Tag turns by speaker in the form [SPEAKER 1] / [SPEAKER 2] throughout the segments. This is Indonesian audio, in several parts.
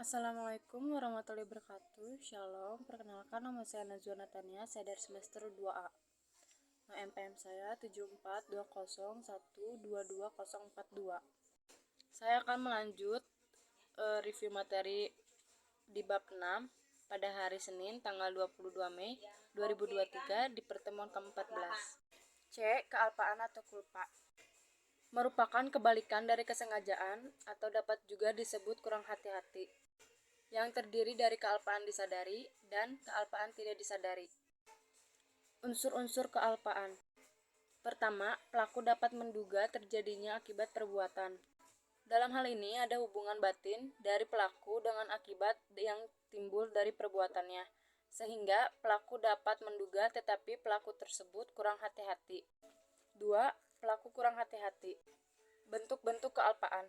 [SPEAKER 1] Assalamualaikum warahmatullahi wabarakatuh. Shalom, perkenalkan nama saya Najwa Natania, saya dari semester 2A. NPM saya 7420122042. Saya akan melanjut review materi di bab 6 pada hari Senin tanggal 22 Mei 2023 di pertemuan ke-14. C. Kealpaan atau kulpa merupakan kebalikan dari kesengajaan atau dapat juga disebut kurang hati-hati, yang terdiri dari kealpaan disadari dan kealpaan tidak disadari. Unsur-unsur kealpaan. Pertama, pelaku dapat menduga terjadinya akibat perbuatan. Dalam hal ini ada hubungan batin dari pelaku dengan akibat yang timbul dari perbuatannya, sehingga pelaku dapat menduga tetapi pelaku tersebut kurang hati-hati. 2. Pelaku kurang hati-hati. Bentuk-bentuk kealpaan.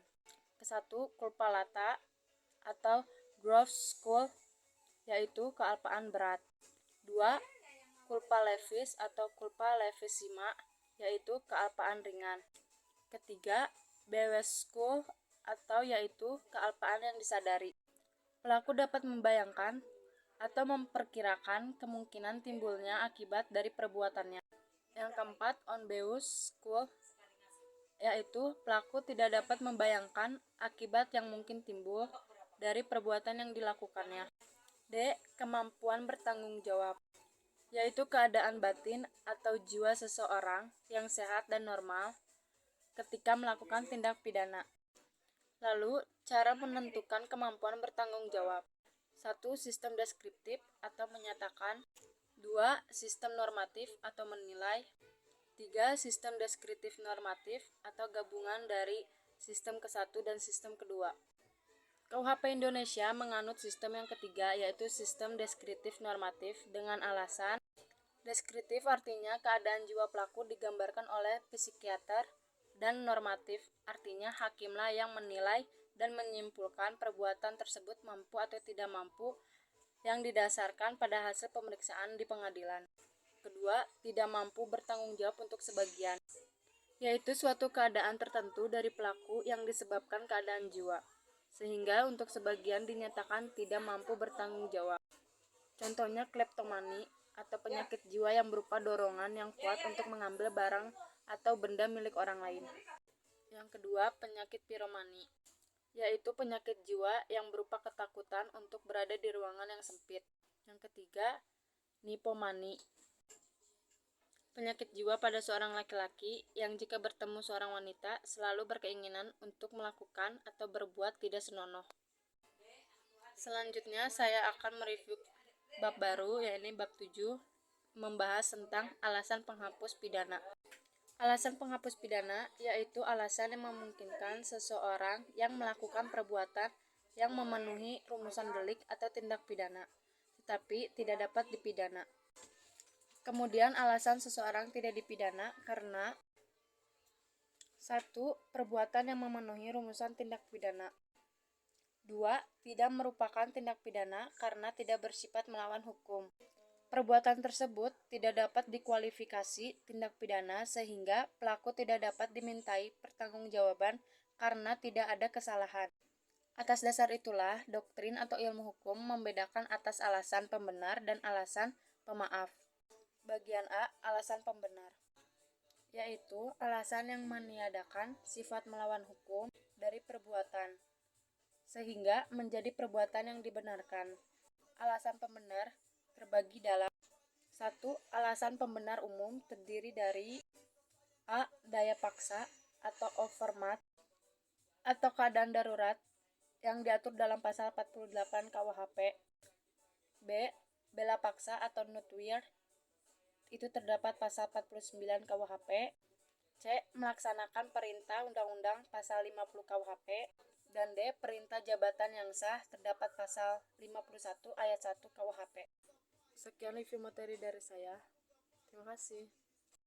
[SPEAKER 1] Ke-1, culpa lata atau gross school, yaitu kealpaan berat. 2. Culpa levis atau culpa levissima, yaitu kealpaan ringan. Ketiga, bewes school atau yaitu kealpaan yang disadari. Pelaku dapat membayangkan atau memperkirakan kemungkinan timbulnya akibat dari perbuatannya. Yang keempat, unbewusst school, yaitu pelaku tidak dapat membayangkan akibat yang mungkin timbul dari perbuatan yang dilakukannya. D. Kemampuan bertanggung jawab, yaitu keadaan batin atau jiwa seseorang yang sehat dan normal ketika melakukan tindak pidana. Lalu, cara menentukan kemampuan bertanggung jawab. 1. Sistem deskriptif atau menyatakan. 2. Sistem normatif atau menilai. 3. Sistem deskriptif normatif atau gabungan dari sistem ke-1 dan sistem kedua. KUHP Indonesia menganut sistem yang ketiga, yaitu sistem deskriptif normatif dengan alasan deskriptif artinya keadaan jiwa pelaku digambarkan oleh psikiater, dan normatif artinya hakimlah yang menilai dan menyimpulkan perbuatan tersebut mampu atau tidak mampu yang didasarkan pada hasil pemeriksaan di pengadilan. Kedua, tidak mampu bertanggung jawab untuk sebagian, yaitu suatu keadaan tertentu dari pelaku yang disebabkan keadaan jiwa, sehingga untuk sebagian dinyatakan tidak mampu bertanggung jawab. Contohnya kleptomani atau penyakit jiwa yang berupa dorongan yang kuat untuk mengambil barang atau benda milik orang lain. Yang kedua, penyakit piromani, yaitu penyakit jiwa yang berupa ketakutan untuk berada di ruangan yang sempit. Yang ketiga, nipomani, penyakit jiwa pada seorang laki-laki yang jika bertemu seorang wanita selalu berkeinginan untuk melakukan atau berbuat tidak senonoh. Selanjutnya saya akan mereview bab baru, yaitu bab 7, membahas tentang alasan penghapus pidana. Alasan penghapus pidana yaitu alasan yang memungkinkan seseorang yang melakukan perbuatan yang memenuhi rumusan delik atau tindak pidana, tetapi tidak dapat dipidana. Kemudian alasan seseorang tidak dipidana karena 1. Perbuatan yang memenuhi rumusan tindak pidana. 2. Tidak merupakan tindak pidana karena tidak bersifat melawan hukum. Perbuatan tersebut tidak dapat dikualifikasi tindak pidana sehingga pelaku tidak dapat dimintai pertanggungjawaban karena tidak ada kesalahan. Atas dasar itulah, doktrin atau ilmu hukum membedakan atas alasan pembenar dan alasan pemaaf. Bagian A, alasan pembenar, yaitu alasan yang meniadakan sifat melawan hukum dari perbuatan, sehingga menjadi perbuatan yang dibenarkan. Alasan pembenar terbagi dalam 1. Alasan pembenar umum terdiri dari A. Daya paksa atau overmat atau keadaan darurat yang diatur dalam pasal 48 KUHP. B. Bela paksa atau nutrire, itu terdapat pasal 49 KUHP. C. Melaksanakan perintah undang-undang pasal 50 KUHP. Dan D. Perintah jabatan yang sah terdapat pasal 51 ayat 1 KUHP. Sekian review materi dari saya. Terima kasih.